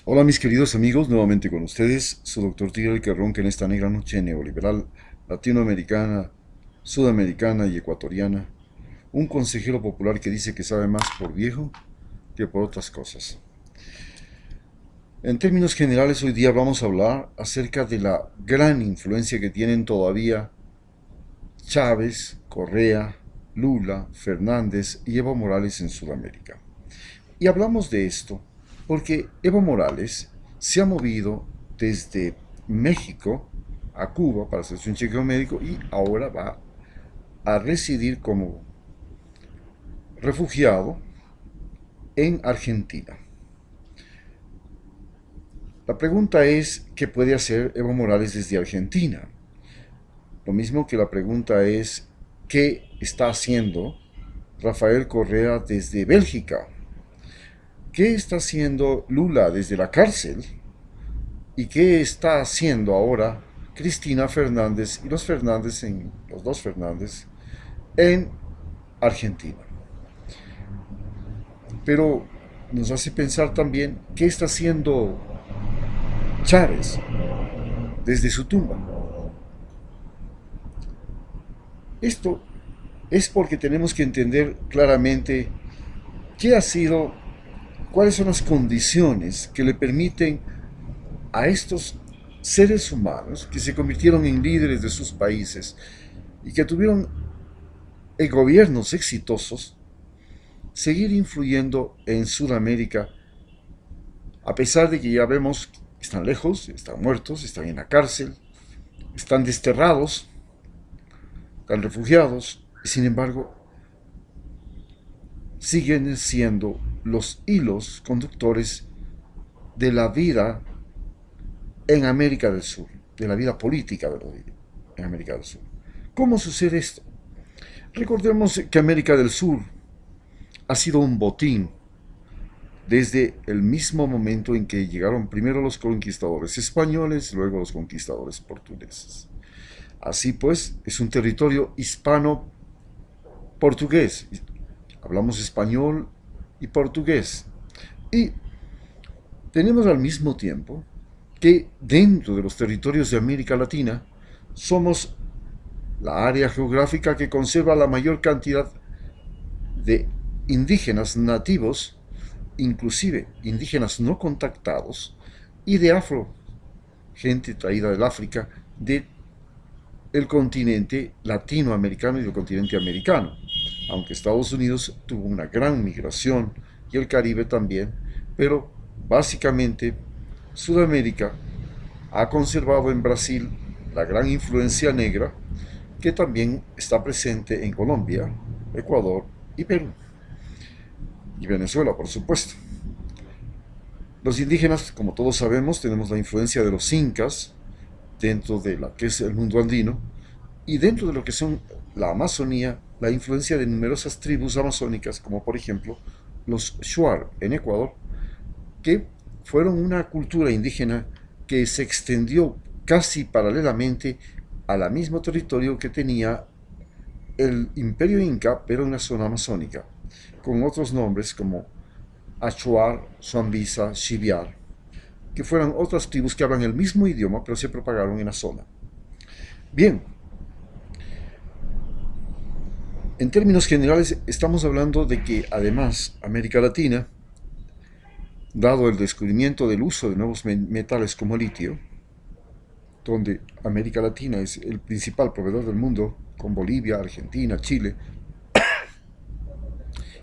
Hola mis queridos amigos, nuevamente con ustedes, su doctor Tigre que ronca en esta negra noche neoliberal, latinoamericana, sudamericana y ecuatoriana, un consejero popular que dice que sabe más por viejo que por otras cosas. En términos generales, hoy día vamos a hablar acerca de la gran influencia que tienen todavía Chávez, Correa, Lula, Fernández y Evo Morales en Sudamérica. Y hablamos de esto porque Evo Morales se ha movido desde México a Cuba para hacerse un chequeo médico y ahora va a residir como refugiado en Argentina. La pregunta es, ¿qué puede hacer Evo Morales desde Argentina? Lo mismo que la pregunta es, ¿qué está haciendo Rafael Correa desde Bélgica? ¿Qué está haciendo Lula desde la cárcel? ¿Y qué está haciendo ahora Cristina Fernández y los dos Fernández en Argentina? Pero nos hace pensar también qué está haciendo Chávez desde su tumba. Esto es porque tenemos que entender claramente qué ha sido, cuáles son las condiciones que le permiten a estos seres humanos que se convirtieron en líderes de sus países y que tuvieron gobiernos exitosos seguir influyendo en Sudamérica, a pesar de que ya vemos que están lejos, están muertos, están en la cárcel, están desterrados, están refugiados, y sin embargo siguen siendo los hilos conductores de la vida en América del Sur, de la vida política en América del Sur. ¿Cómo sucede esto? Recordemos que América del Sur ha sido un botín desde el mismo momento en que llegaron primero los conquistadores españoles, luego los conquistadores portugueses. Así pues, es un territorio hispano-portugués. Hablamos español y portugués. Y tenemos al mismo tiempo que dentro de los territorios de América Latina somos la área geográfica que conserva la mayor cantidad de indígenas nativos, inclusive indígenas no contactados, y de afro, gente traída del África, de el continente latinoamericano y del continente americano, aunque Estados Unidos tuvo una gran migración y el Caribe también, pero básicamente Sudamérica ha conservado en Brasil la gran influencia negra que también está presente en Colombia, Ecuador y Perú, y Venezuela, por supuesto. Los indígenas, como todos sabemos, tenemos la influencia de los incas dentro de lo que es el mundo andino y dentro de lo que son la Amazonía, la influencia de numerosas tribus amazónicas, como por ejemplo los Shuar en Ecuador, que fueron una cultura indígena que se extendió casi paralelamente al mismo territorio que tenía el imperio inca, pero en la zona amazónica, con otros nombres como Achuar, Zuambisa, Shiviar, que fueron otras tribus que hablan el mismo idioma, pero se propagaron en la zona. Bien, en términos generales estamos hablando de que además América Latina, dado el descubrimiento del uso de nuevos metales como litio, donde América Latina es el principal proveedor del mundo, con Bolivia, Argentina, Chile,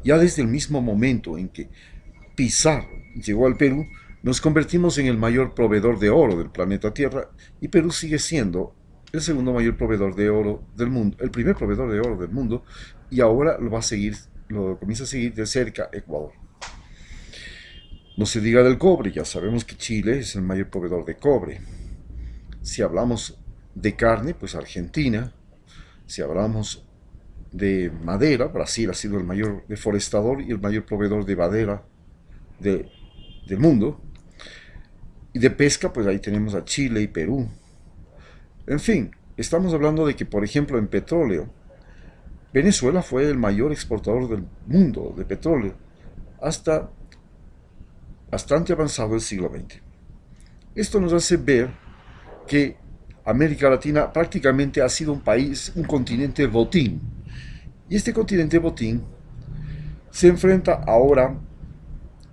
ya desde el mismo momento en que Pizarro llegó al Perú, nos convertimos en el mayor proveedor de oro del planeta Tierra y Perú sigue siendo el segundo mayor proveedor de oro del mundo, el primer proveedor de oro del mundo, y ahora lo va a seguir, lo comienza a seguir de cerca Ecuador. No se diga del cobre, ya sabemos que Chile es el mayor proveedor de cobre. Si hablamos de carne, pues Argentina. Si hablamos de madera, Brasil ha sido el mayor deforestador y el mayor proveedor de madera de, del mundo. Y de pesca, pues ahí tenemos a Chile y Perú. En fin, estamos hablando de que, por ejemplo, en petróleo, Venezuela fue el mayor exportador del mundo de petróleo hasta bastante avanzado del siglo XX. Esto nos hace ver que América Latina prácticamente ha sido un país, un continente botín. Y este continente botín se enfrenta ahora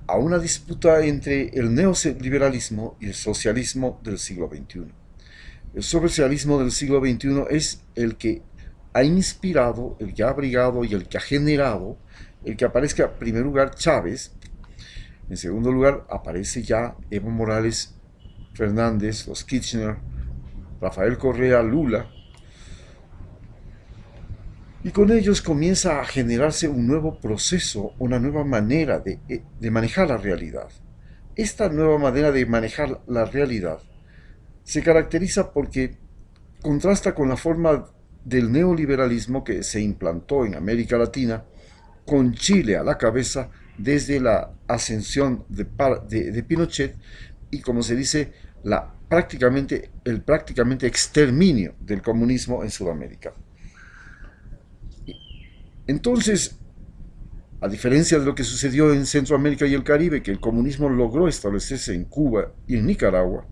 a una disputa entre el neoliberalismo y el socialismo del siglo XXI. El socialismo del siglo XXI es el que ha inspirado, el que ha abrigado y el que ha generado el que aparezca en primer lugar Chávez, en segundo lugar aparece ya Evo Morales, Fernández, los Kirchner, Rafael Correa, Lula, y con ellos comienza a generarse un nuevo proceso, una nueva manera de manejar la realidad. Esta nueva manera de manejar la realidad se caracteriza porque contrasta con la forma del neoliberalismo que se implantó en América Latina, con Chile a la cabeza desde la ascensión de Pinochet y, como se dice, el prácticamente exterminio del comunismo en Sudamérica. Entonces, a diferencia de lo que sucedió en Centroamérica y el Caribe, que el comunismo logró establecerse en Cuba y en Nicaragua,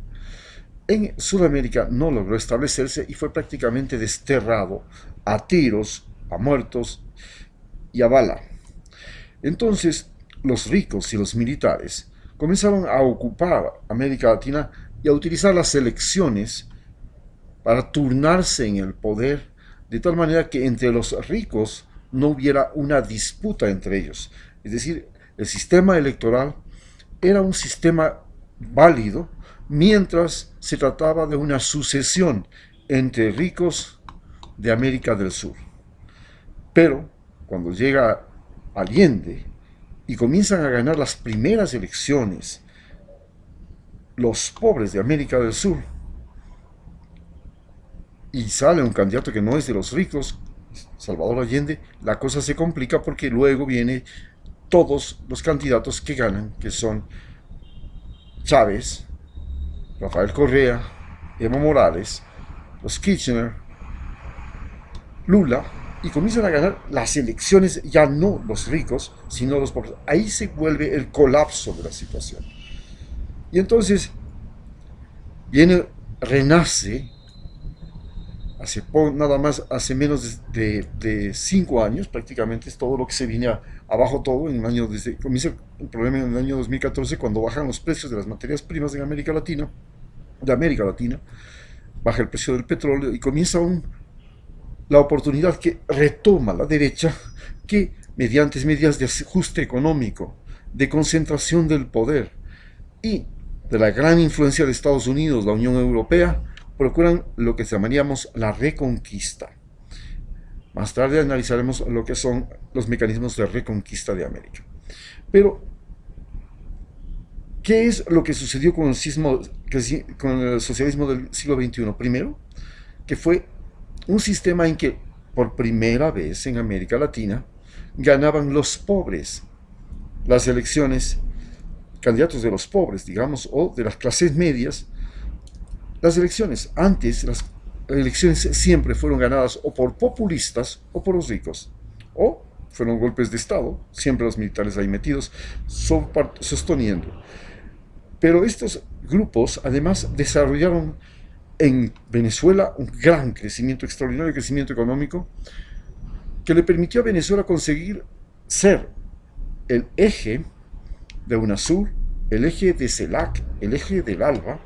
en Sudamérica no logró establecerse y fue prácticamente desterrado a tiros, a muertos y a bala. Entonces, los ricos y los militares comenzaron a ocupar América Latina y a utilizar las elecciones para turnarse en el poder, de tal manera que entre los ricos no hubiera una disputa entre ellos. Es decir, el sistema electoral era un sistema válido mientras se trataba de una sucesión entre ricos de América del Sur. Pero cuando llega Allende y comienzan a ganar las primeras elecciones los pobres de América del Sur, y sale un candidato que no es de los ricos, Salvador Allende, la cosa se complica porque luego vienen todos los candidatos que ganan, que son Chávez, Rafael Correa, Evo Morales, los Kirchner, Lula, y comienzan a ganar las elecciones ya no los ricos, sino los pobres. Ahí se vuelve el colapso de la situación. Y entonces renace nada más hace menos de 5 años, prácticamente es todo lo que se viene abajo todo, comienza el problema en el año 2014 cuando bajan los precios de las materias primas de América Latina, baja el precio del petróleo y comienza la oportunidad que retoma la derecha, que mediante medidas de ajuste económico, de concentración del poder y de la gran influencia de Estados Unidos, la Unión Europea, procuran lo que llamaríamos la reconquista. Más tarde analizaremos lo que son los mecanismos de reconquista de América. Pero, ¿qué es lo que sucedió con el socialismo del siglo XXI? Primero, que fue un sistema en que por primera vez en América Latina ganaban los pobres las elecciones, candidatos de los pobres, digamos, o de las clases medias, las elecciones. Antes, las elecciones siempre fueron ganadas o por populistas o por los ricos, o fueron golpes de Estado, siempre los militares ahí metidos, sosteniendo. Pero estos grupos además desarrollaron en Venezuela un gran crecimiento, extraordinario crecimiento económico, que le permitió a Venezuela conseguir ser el eje de UNASUR, el eje de CELAC, el eje del ALBA,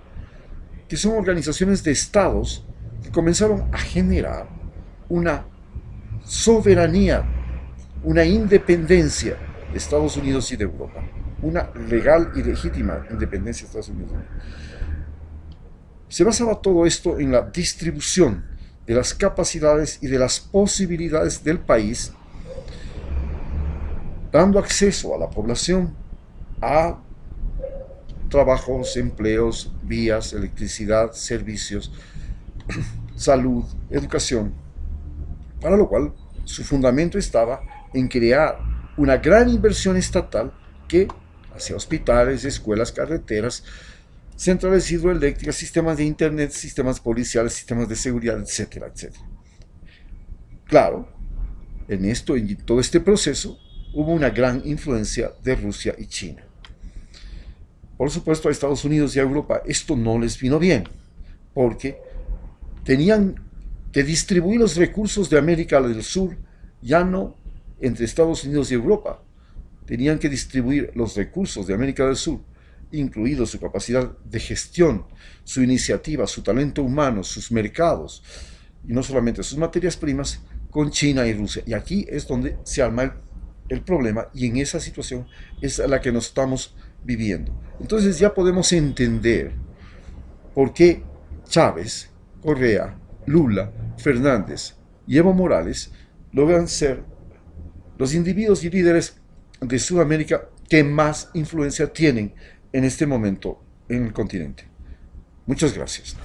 que son organizaciones de estados que comenzaron a generar una soberanía, una independencia de Estados Unidos y de Europa, una legal y legítima independencia de Estados Unidos. Se basaba todo esto en la distribución de las capacidades y de las posibilidades del país, dando acceso a la población a trabajos, empleos, vías, electricidad, servicios, salud, educación, para lo cual su fundamento estaba en crear una gran inversión estatal que hacía hospitales, escuelas, carreteras, centrales hidroeléctricas, sistemas de internet, sistemas policiales, sistemas de seguridad, etcétera, etcétera. Claro, en todo este proceso hubo una gran influencia de Rusia y China. Por supuesto, a Estados Unidos y a Europa esto no les vino bien, porque tenían que distribuir los recursos de América del Sur, ya no entre Estados Unidos y Europa. Tenían que distribuir los recursos de América del Sur, incluido su capacidad de gestión, su iniciativa, su talento humano, sus mercados, y no solamente sus materias primas, con China y Rusia. Y aquí es donde se arma el problema, y en esa situación es a la que nos estamos viviendo. Entonces ya podemos entender por qué Chávez, Correa, Lula, Fernández y Evo Morales logran ser los individuos y líderes de Sudamérica que más influencia tienen en este momento en el continente. Muchas gracias.